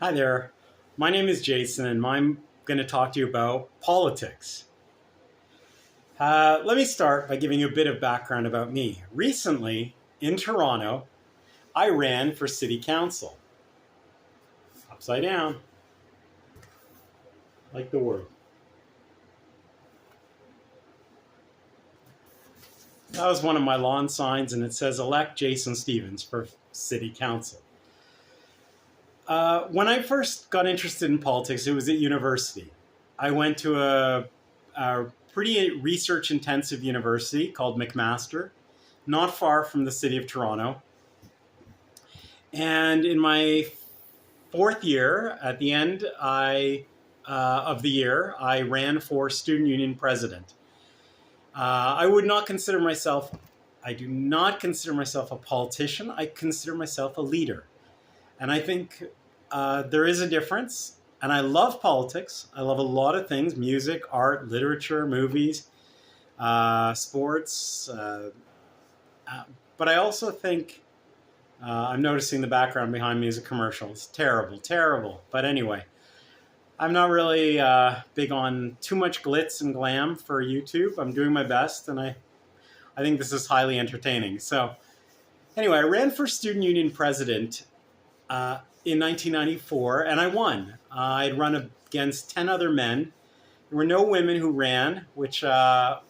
Hi there. My name is Jason, and I'm going to talk to you about politics. Let me start by giving you a bit of background about me. Recently, in Toronto, I ran for city council. Upside down, like the word. That was one of my lawn signs, and it says elect Jason Stevens for city council. When I first got interested in politics, it was at university. I went to a pretty research intensive university called McMaster, not far from the city of Toronto. And in my fourth year, at the end of the year, I ran for student union president. I would not consider myself, I do not consider myself a politician. I consider myself a leader. And I think there is a difference. And I love politics. I love a lot of things: music, art, literature, movies, sports. But I also think I'm noticing the background behind me is a commercial. It's terrible, terrible. But anyway, I'm not really big on too much glitz and glam for YouTube. I'm doing my best, and I think this is highly entertaining. So anyway, I ran for student union president in 1994, and I won. I'd run against 10 other men. There were no women who ran, which I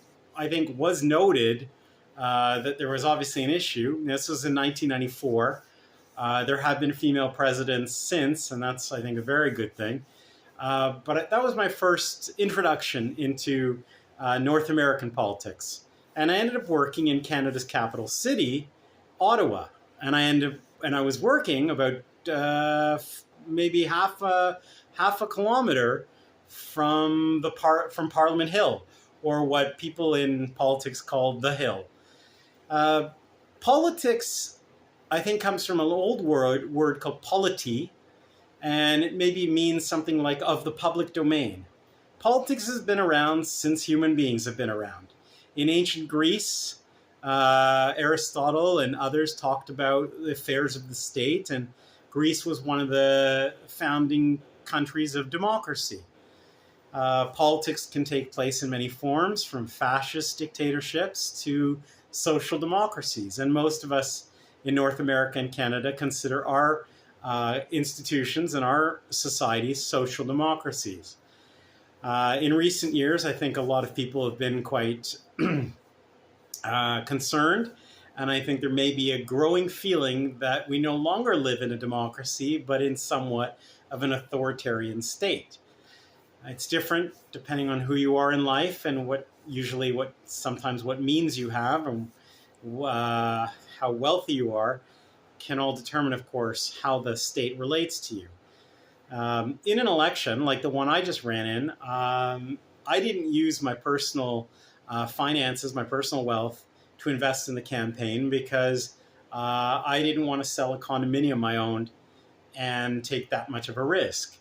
think was noted that there was obviously an issue. This was in 1994. There have been female presidents since, and that's, I think, a very good thing. But that was my first introduction into North American politics. And I ended up working in Canada's capital city, Ottawa. And I was working about maybe half a kilometer from from Parliament Hill, or what people in politics call the Hill. Politics, I think, comes from an old word called polity, and it maybe means something like of the public domain. Politics has been around since human beings have been around. In ancient Greece, Aristotle and others talked about the affairs of the state, and Greece was one of the founding countries of democracy. Politics can take place in many forms, from fascist dictatorships to social democracies. And most of us in North America and Canada consider our institutions and our societies social democracies. In recent years, I think a lot of people have been quite concerned, and I think there may be a growing feeling that we no longer live in a democracy, but in somewhat of an authoritarian state. It's different depending on who you are in life, and sometimes what means you have, and how wealthy you are can all determine, of course, how the state relates to you. In an election like the one I just ran in, I didn't use my personal finances, my personal wealth, to invest in the campaign, because I didn't want to sell a condominium I owned and take that much of a risk.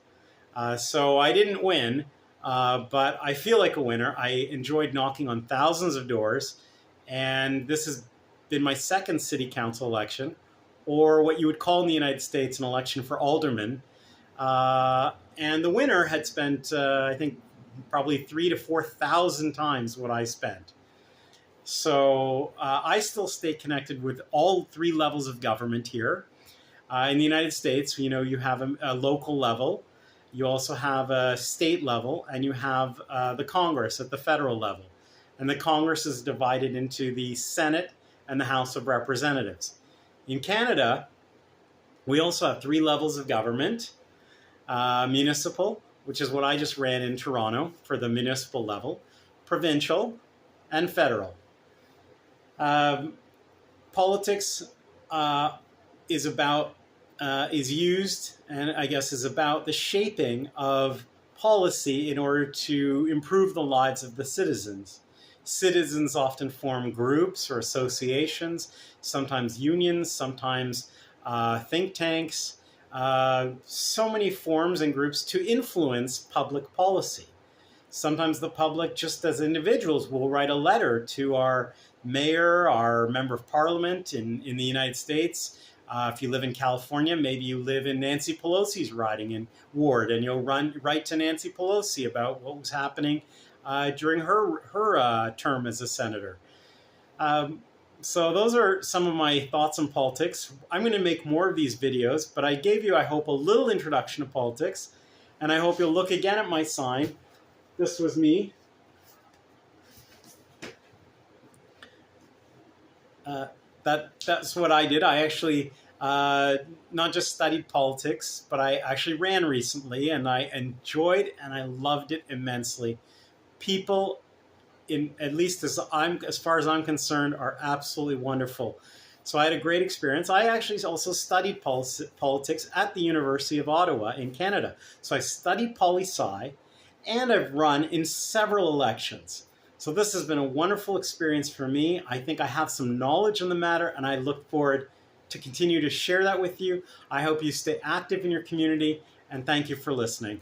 So I didn't win, but I feel like a winner. I enjoyed knocking on thousands of doors, and this has been my second city council election, or what you would call in the United States an election for alderman. And the winner had spent, I think, probably 3,000 to 4,000 times what I spent. So I still stay connected with all three levels of government here. In the United States, you have a local level, you also have a state level, and you have the Congress at the federal level. And the Congress is divided into the Senate and the House of Representatives. In Canada, we also have three levels of government: municipal, which is what I just ran in Toronto for the municipal level; provincial; and federal. Politics is used, and I guess is about the shaping of policy in order to improve the lives of the citizens. Citizens often form groups or associations, sometimes unions, sometimes think tanks, so many forms and groups to influence public policy. Sometimes the public, just as individuals, will write a letter to our mayor, our member of parliament in the United States, If you live in California, maybe you live in Nancy Pelosi's riding in ward, and you'll write to Nancy Pelosi about what was happening during her term as a senator. So those are some of my thoughts on politics. I'm going to make more of these videos, but I gave you, I hope, a little introduction to politics, and I hope you'll look again at my sign. This was me. That's what I did. I actually not just studied politics, but I actually ran recently, and I enjoyed and I loved it immensely. People, at least as far as I'm concerned, are absolutely wonderful. So I had a great experience. I actually also studied politics at the University of Ottawa in Canada. So I studied poli-sci, and I've run in several elections. So this has been a wonderful experience for me. I think I have some knowledge on the matter, and I look forward to continue to share that with you. I hope you stay active in your community, and thank you for listening.